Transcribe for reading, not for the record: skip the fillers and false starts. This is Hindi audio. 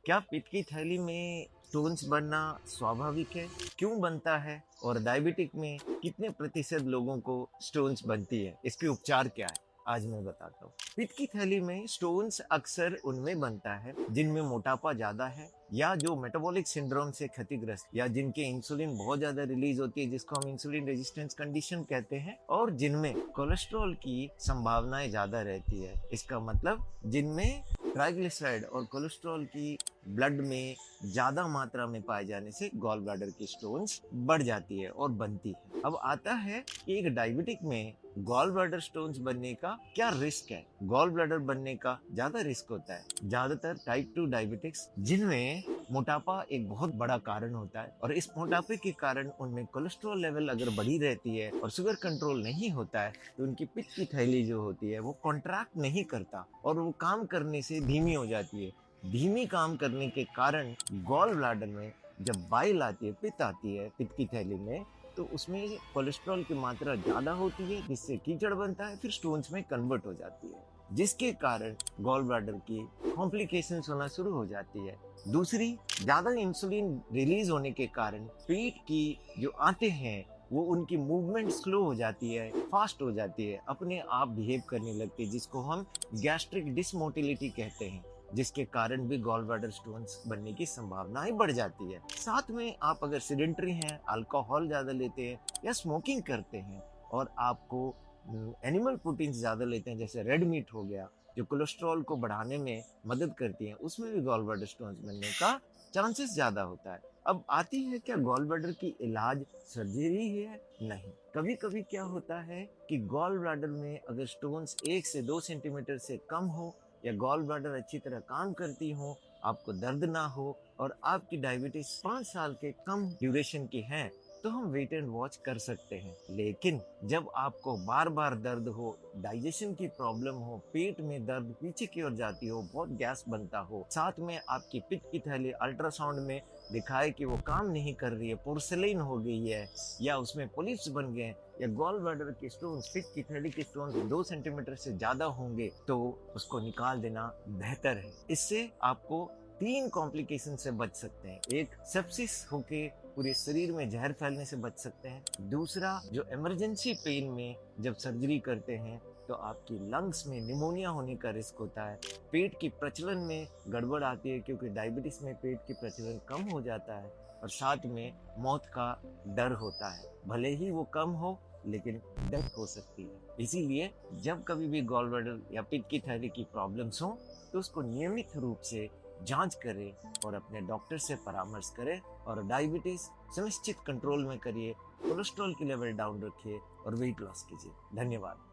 क्या पित्त की थैली में स्टोन्स बनना स्वाभाविक है? क्यों बनता है? और डायबिटिक में कितने प्रतिशत लोगों को स्टोन्स बनती है? इसके उपचार क्या है? आज मैं बताता हूँ। पित्त की थैली में स्टोन्स अक्सर उनमें बनता है जिनमें मोटापा ज्यादा है या जो मेटाबॉलिक सिंड्रोम से क्षतिग्रस्त या जिनके इंसुलिन बहुत ज्यादा रिलीज होती है जिसको हम इंसुलिन रेजिस्टेंस कंडीशन कहते हैं और जिनमें कोलेस्ट्रॉल की संभावनाएं ज्यादा रहती है। इसका मतलब जिनमें ट्राइग्लिसराइड और कोलेस्ट्रॉल की ब्लड में ज्यादा मात्रा में पाए जाने से गॉल ब्लैडर की स्टोन्स बढ़ जाती है और बनती है। अब आता है कि एक डायबिटिक में गॉल ब्लैडर स्टोन्स बनने का क्या रिस्क है? गॉल ब्लैडर बनने का ज्यादा रिस्क होता है ज्यादातर टाइप 2 डायबिटिक्स जिनमें मोटापा एक बहुत बड़ा कारण होता है और इस मोटापे के कारण उनमें कोलेस्ट्रॉल लेवल अगर बढ़ी रहती है और शुगर कंट्रोल नहीं होता है तो उनकी पित्त की थैली जो होती है वो कॉन्ट्रैक्ट नहीं करता और वो काम करने से धीमी हो जाती है। धीमी काम करने के कारण गॉल ब्लैडर में जब बाइल आती है, पित्त आती है पित्त की थैली में, तो उसमें कोलेस्ट्रॉल की मात्रा ज्यादा होती है जिससे कीचड़ बनता है, फिर स्टोन्स में कन्वर्ट हो जाती है जिसके कारण गॉल ब्लैडर की कॉम्प्लिकेशंस होना शुरू हो जाती है। दूसरी, ज्यादा इंसुलिन रिलीज होने के कारण पेट की जो आंतें हैं वो उनकी मूवमेंट स्लो हो जाती है, फास्ट हो जाती है, अपने आप बिहेव करने लगती है जिसको हम गैस्ट्रिक डिसमोटिलिटी कहते हैं, जिसके कारण भी गॉल ब्लैडर स्टोन्स बनने की संभावनाएं बढ़ जाती है। साथ में आप अगर सिडेंटरी हैं, अल्कोहल ज्यादा लेते हैं या स्मोकिंग करते हैं और आपको एनिमल प्रोटीन ज्यादा लेते हैं जैसे रेड मीट हो गया जो कोलेस्ट्रॉल को बढ़ाने में मदद करती है, उसमें भी गॉल ब्लैडर स्टोन्स बनने का चांसेस ज्यादा होता है। अब आती है क्या गॉल ब्लैडर की इलाज सर्जरी है? नहीं। कभी कभी क्या होता है कि गॉल ब्लैडर में अगर स्टोन्स 1 से 2 सेंटीमीटर से कम हो या गॉल ब्लैडर अच्छी तरह काम करती हो, आपको दर्द ना हो और आपकी डायबिटीज 5 साल के कम ड्यूरेशन की है तो हम वेट एंड वॉच कर सकते हैं। लेकिन जब आपको बार बार दर्द हो, डाइजेशन की प्रॉब्लम हो, पेट में दर्द पीछे की ओर जाती हो, बहुत गैस बनता हो, साथ में आपकी पित्त की थैली अल्ट्रासाउंड में दिखाए कि वो काम नहीं कर रही है, पोर्सिलेन हो गई है या उसमें पोलिप्स बन गए या गॉल ब्लैडर के स्टोन, पित्त की थैली के स्टोन 2 सेंटीमीटर से ज्यादा होंगे तो उसको निकाल देना बेहतर है। इससे आपको 3 कॉम्प्लिकेशन से बच सकते हैं। एक, सेप्सिस होके पूरे शरीर में जहर फैलने से बच सकते हैं। दूसरा, जो इमरजेंसी पेन में जब सर्जरी करते हैं तो आपकी लंग्स में निमोनिया होने का रिस्क होता है। पेट की प्रचलन में गड़बड़ आती है क्योंकि डायबिटीज में पेट की प्रचलन कम हो जाता है और साथ में मौत का डर होता है। भले ही वो कम हो लेकिन डेथ हो सकती है। इसीलिए जब कभी भी गॉल ब्लैडर या पित्त की थैली की प्रॉब्लम्स हो तो उसको नियमित रूप से जांच करें और अपने डॉक्टर से परामर्श करें और डायबिटीज सुनिश्चित कंट्रोल में करिए, कोलेस्ट्रॉल की लेवल डाउन रखिए और वेट लॉस कीजिए। धन्यवाद।